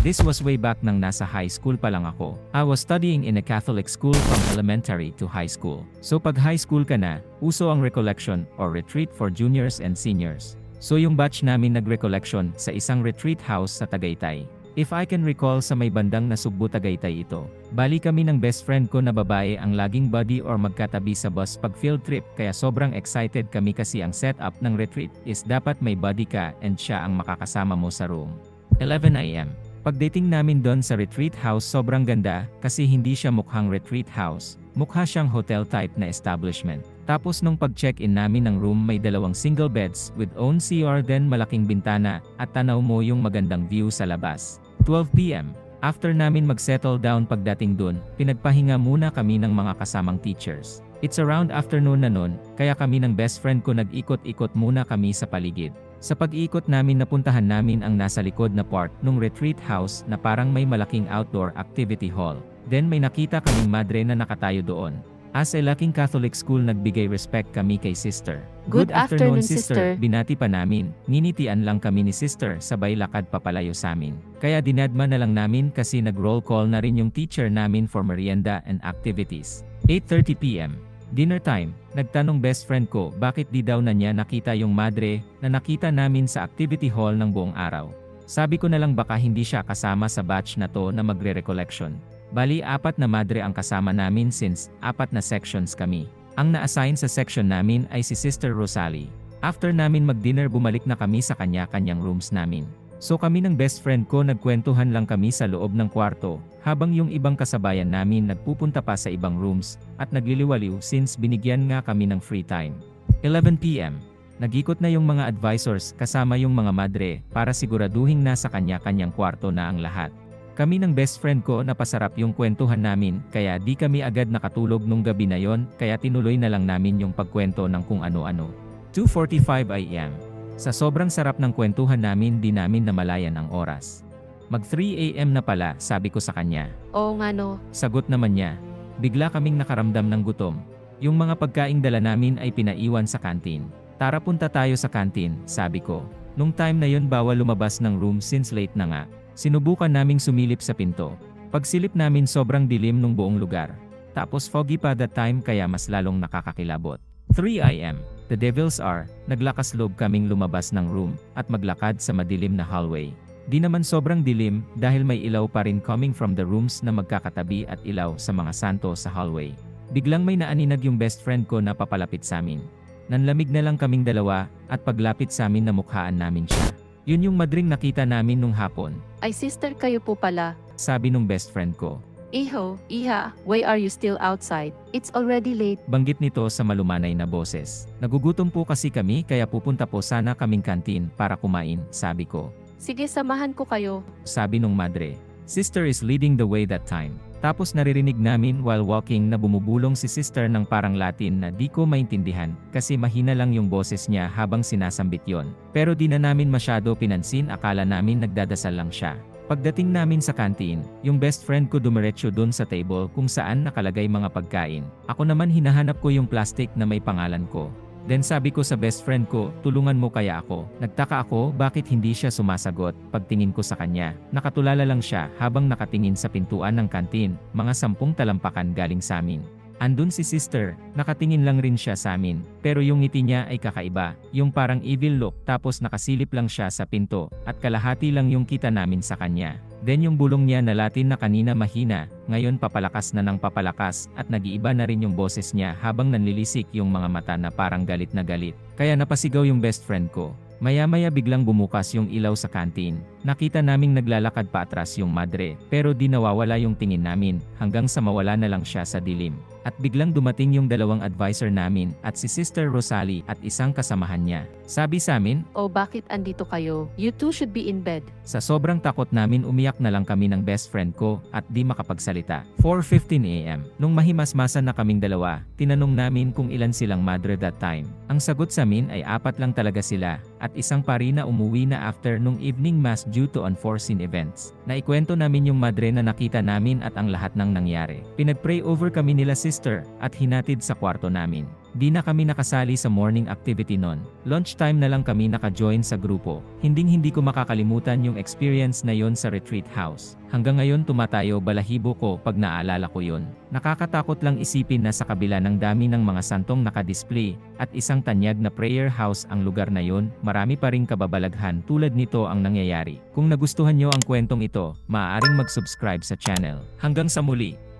This was way back nang nasa high school pa lang ako. I was studying in a Catholic school from elementary to high school. So pag high school ka na, uso ang recollection or retreat for juniors and seniors. So yung batch namin nag-recollection sa isang retreat house sa Tagaytay. If I can recall sa may bandang Nasugbu Tagaytay ito. Bali kami ng best friend ko na babae ang laging buddy or magkatabi sa bus pag field trip kaya sobrang excited kami kasi ang setup ng retreat is dapat may buddy ka and siya ang makakasama mo sa room. 11 AM. Pagdating namin doon sa retreat house sobrang ganda kasi hindi siya mukhang retreat house. Mukha siyang hotel type na establishment. Tapos nung pag-check-in namin ng room may dalawang single beds with own CR then malaking bintana at tanaw mo yung magandang view sa labas. 12 PM. After namin mag-settle down pagdating dun, pinagpahinga muna kami ng mga kasamang teachers. It's around afternoon na nun, kaya kami ng best friend ko nag-ikot-ikot muna kami sa paligid. Sa pag-ikot namin napuntahan namin ang nasa likod na part nung retreat house na parang may malaking outdoor activity hall. Then may nakita kaming madre na nakatayo doon. As a laking Catholic school nagbigay respect kami kay sister. Good afternoon, sister. Binati pa namin, nginitian lang kami ni sister sabay lakad papalayo sa amin. Kaya dinadma na lang namin kasi nag-roll call na rin yung teacher namin for merienda and activities. 8:30 PM. Dinner time, nagtanong best friend ko bakit di daw na niya nakita yung madre na nakita namin sa activity hall ng buong araw. Sabi ko na lang baka hindi siya kasama sa batch na to na magre-recollection. Bali 4 na madre ang kasama namin since 4 na sections kami. Ang na-assign sa section namin ay si Sister Rosalie. After namin mag-dinner bumalik na kami sa kanya-kanyang rooms namin. So kami ng best friend ko nagkwentuhan lang kami sa loob ng kwarto, habang yung ibang kasabayan namin nagpupunta pa sa ibang rooms, at nagliliwaliw since binigyan nga kami ng free time. 11 PM. Nag-ikot na yung mga advisors kasama yung mga madre para siguraduhin nasa kanya-kanyang kwarto na ang lahat. Kami ng best friend ko napasarap yung kwentuhan namin kaya di kami agad nakatulog nung gabi na yon kaya tinuloy na lang namin yung pagkwento ng kung ano-ano. 2:45 AM. Sa sobrang sarap ng kwentuhan namin di namin namalayan ang oras. Mag 3 AM na pala sabi ko sa kanya. Oo nga no. Sagot naman niya. Bigla kaming nakaramdam ng gutom. Yung mga pagkaing dala namin ay pinaiwan sa kantin. Tara punta tayo sa kantin, sabi ko. Nung time na yon bawal lumabas ng room since late na nga. Sinubukan naming sumilip sa pinto. Pagsilip namin sobrang dilim nung buong lugar. Tapos foggy pa that time kaya mas lalong nakakakilabot. 3 AM. The Devils are, naglakas loob kaming lumabas ng room at maglakad sa madilim na hallway. Di naman sobrang dilim dahil may ilaw pa rin coming from the rooms na magkakatabi at ilaw sa mga santo sa hallway. Biglang may naaninag yung best friend ko na papalapit sa amin. Nanlamig na lang kaming dalawa at paglapit sa amin namukhaan namin siya. Yun yung madring nakita namin nung hapon. Ay sister kayo po pala. Sabi nung best friend ko. Iha, why are you still outside? It's already late. Banggit nito sa malumanay na boses. Nagugutom po kasi kami kaya pupunta po sana kaming kantin para kumain, sabi ko. Sige samahan ko kayo. Sabi nung madre. Sister is leading the way that time. Tapos naririnig namin while walking na bumubulong si sister ng parang Latin na di ko maintindihan kasi mahina lang yung boses niya habang sinasambit yon. Pero di na namin masyado pinansin akala namin nagdadasal lang siya. Pagdating namin sa kantin, yung best friend ko dumiretso dun sa table kung saan nakalagay mga pagkain. Ako naman hinahanap ko yung plastic na may pangalan ko. Then sabi ko sa best friend ko, tulungan mo kaya ako. Nagtaka ako bakit hindi siya sumasagot pagtingin ko sa kanya. Nakatulala lang siya habang nakatingin sa pintuan ng kantin, mga 10 talampakan galing sa amin. Andun si sister, nakatingin lang rin siya sa amin, pero yung ngiti niya ay kakaiba, yung parang evil look tapos nakasilip lang siya sa pinto, at kalahati lang yung kita namin sa kanya. Then yung bulong niya na Latin na kanina mahina, ngayon papalakas na ng papalakas at nag-iiba na rin yung boses niya habang nanlilisik yung mga mata na parang galit na galit. Kaya napasigaw yung best friend ko. Maya-maya biglang bumukas yung ilaw sa kantin. Nakita naming naglalakad pa atras yung madre, pero di nawawala yung tingin namin hanggang sa mawala na lang siya sa dilim. At biglang dumating yung dalawang advisor namin at si Sister Rosalie at isang kasamahan niya. Sabi sa amin, Oh bakit andito kayo? You two should be in bed. Sa sobrang takot namin umiyak na lang kami ng best friend ko at di makapagsalita. 4:15 AM. Nung mahimasmasan na kaming dalawa, tinanong namin kung ilan silang madre that time. Ang sagot sa amin ay 4 lang talaga sila at isang pari na umuwi na after nung evening mass due to unforeseen events. Naikwento namin yung madre na nakita namin at ang lahat ng nangyari. Pinag-pray over kami nila sister at hinatid sa kwarto namin. Di na kami nakasali sa morning activity nun. Lunchtime na lang kami naka-join sa grupo. Hindi ko makakalimutan yung experience na yon sa retreat house. Hanggang ngayon tumatayo balahibo ko pag naalala ko yon. Nakakatakot lang isipin na sa kabila ng dami ng mga santong nakadisplay at isang tanyag na prayer house ang lugar na yon, marami pa ring kababalaghan tulad nito ang nangyayari. Kung nagustuhan nyo ang kwentong ito, maaaring mag-subscribe sa channel. Hanggang sa muli!